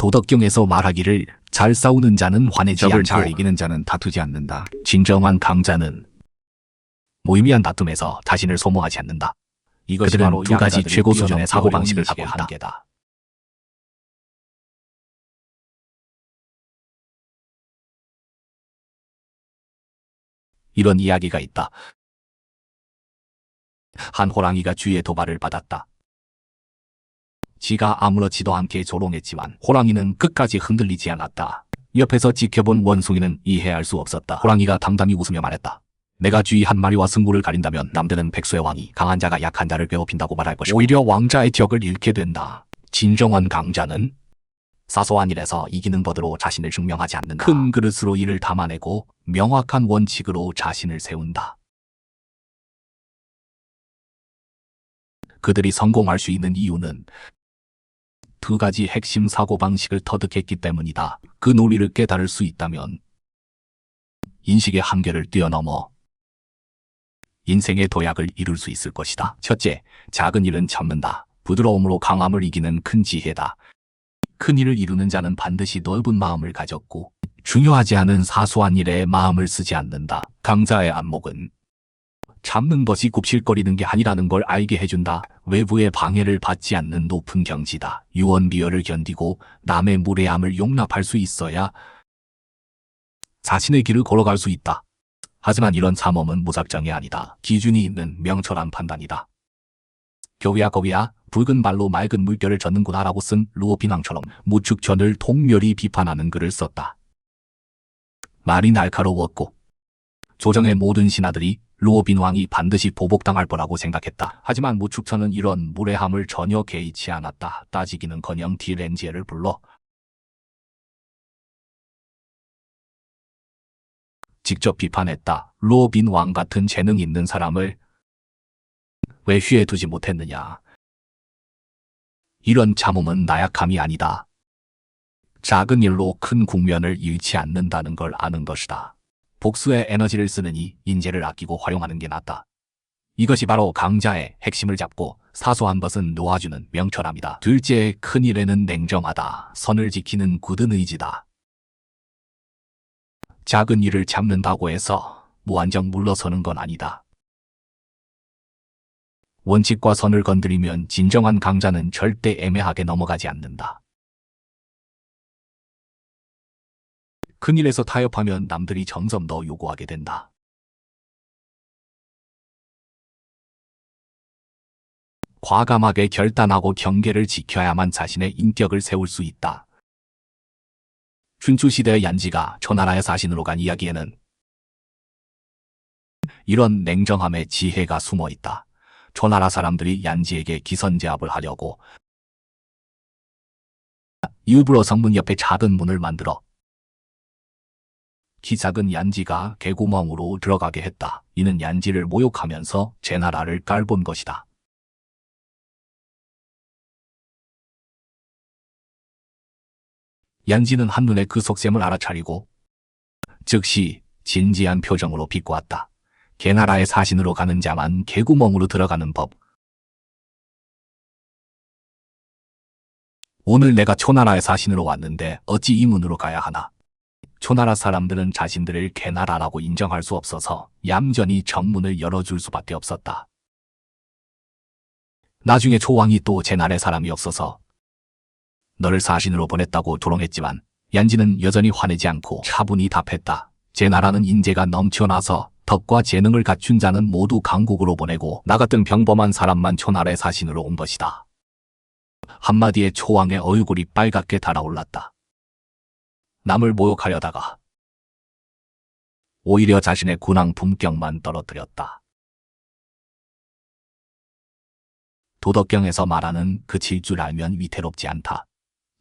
도덕경에서 말하기를 잘 싸우는 자는 화내지 적을 않고 잘 이기는 자는 다투지 않는다. 진정한 강자는 무의미한 다툼에서 자신을 소모하지 않는다. 이것이 그들은 바로 두 가지 약자들이 최고 수준의 뛰어넘기 사고방식을 어려운 갖고 인식의 있다. 한계다. 이런 이야기가 있다. 한 호랑이가 쥐의 도발을 받았다. 지가 아무렇지도 않게 조롱했지만 호랑이는 끝까지 흔들리지 않았다. 옆에서 지켜본 원숭이는 이해할 수 없었다. 호랑이가 당당히 웃으며 말했다. 내가 쥐 한 마리와 승부를 가린다면 남들은 백수의 왕이 강한 자가 약한 자를 괴롭힌다고 말할 것이고 오히려 왕자의 격을 잃게 된다. 진정한 강자는 사소한 일에서 이기는 것으로 자신을 증명하지 않는다. 큰 그릇으로 일을 담아내고 명확한 원칙으로 자신을 세운다. 그들이 성공할 수 있는 이유는 두 가지 핵심 사고방식을 터득했기 때문이다. 그 논리를 깨달을 수 있다면 인식의 한계를 뛰어넘어 인생의 도약을 이룰 수 있을 것이다. 첫째, 작은 일은 참는다. 부드러움으로 강함을 이기는 큰 지혜다. 큰 일을 이루는 자는 반드시 넓은 마음을 가졌고 중요하지 않은 사소한 일에 마음을 쓰지 않는다. 강자의 안목은 참는 것이 굽실거리는 게 아니라는 걸 알게 해준다. 외부의 방해를 받지 않는 높은 경지다. 유언비어를 견디고 남의 무례함을 용납할 수 있어야 자신의 길을 걸어갈 수 있다. 하지만 이런 참음은 무작정이 아니다. 기준이 있는 명철한 판단이다. 겨우야 거위야 붉은 발로 맑은 물결을 젓는구나 라고 쓴 루오빈왕처럼 무축전을 통렬히 비판하는 글을 썼다. 말이 날카로웠고 조정의 모든 신하들이 루오빈왕이 반드시 보복당할 거라고 생각했다. 하지만 무축천은 이런 무례함을 전혀 개의치 않았다. 따지기는커녕 디렌지에를 불러 직접 비판했다. 루오빈왕 같은 재능 있는 사람을 왜 휘에 두지 못했느냐. 이런 참음은 나약함이 아니다. 작은 일로 큰 국면을 잃지 않는다는 걸 아는 것이다. 복수에 에너지를 쓰느니 인재를 아끼고 활용하는 게 낫다. 이것이 바로 강자의 핵심을 잡고 사소한 것은 놓아주는 명철함이다. 둘째, 큰 일에는 냉정하다. 선을 지키는 굳은 의지다. 작은 일을 잡는다고 해서 무한정 물러서는 건 아니다. 원칙과 선을 건드리면 진정한 강자는 절대 애매하게 넘어가지 않는다. 큰일에서 타협하면 남들이 점점 더 요구하게 된다. 과감하게 결단하고 경계를 지켜야만 자신의 인격을 세울 수 있다. 춘추시대의 얀지가 초나라의 사신으로 간 이야기에는 이런 냉정함의 지혜가 숨어 있다. 초나라 사람들이 얀지에게 기선제압을 하려고 일부러 성문 옆에 작은 문을 만들어 키 작은 얀지가 개구멍으로 들어가게 했다. 이는 얀지를 모욕하면서 제나라를 깔본 것이다. 얀지는 한눈에 그 속셈을 알아차리고 즉시 진지한 표정으로 비꼬았다. 개나라의 사신으로 가는 자만 개구멍으로 들어가는 법. 오늘 내가 초나라의 사신으로 왔는데 어찌 이 문으로 가야 하나. 초나라 사람들은 자신들을 개나라라고 인정할 수 없어서 얌전히 정문을 열어줄 수밖에 없었다. 나중에 초왕이 또 제나라의 사람이 없어서 너를 사신으로 보냈다고 조롱했지만 얀지는 여전히 화내지 않고 차분히 답했다. 제나라는 인재가 넘쳐나서 덕과 재능을 갖춘 자는 모두 강국으로 보내고 나 같은 평범한 사람만 초나라의 사신으로 온 것이다. 한마디에 초왕의 얼굴이 빨갛게 달아올랐다. 남을 모욕하려다가 오히려 자신의 군왕 품격만 떨어뜨렸다. 도덕경에서 말하는 그칠 줄 알면 위태롭지 않다.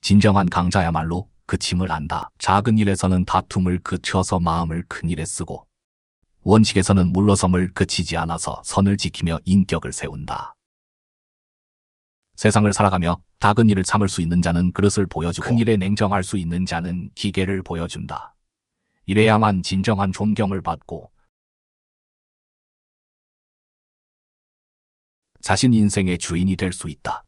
진정한 강자야말로 그침을 안다. 작은 일에서는 다툼을 그쳐서 마음을 큰 일에 쓰고 원칙에서는 물러섬을 그치지 않아서 선을 지키며 인격을 세운다. 세상을 살아가며 작은 일을 참을 수 있는 자는 그릇을 보여주고 큰 일에 냉정할 수 있는 자는 기계를 보여준다. 이래야만 진정한 존경을 받고 자신 인생의 주인이 될 수 있다.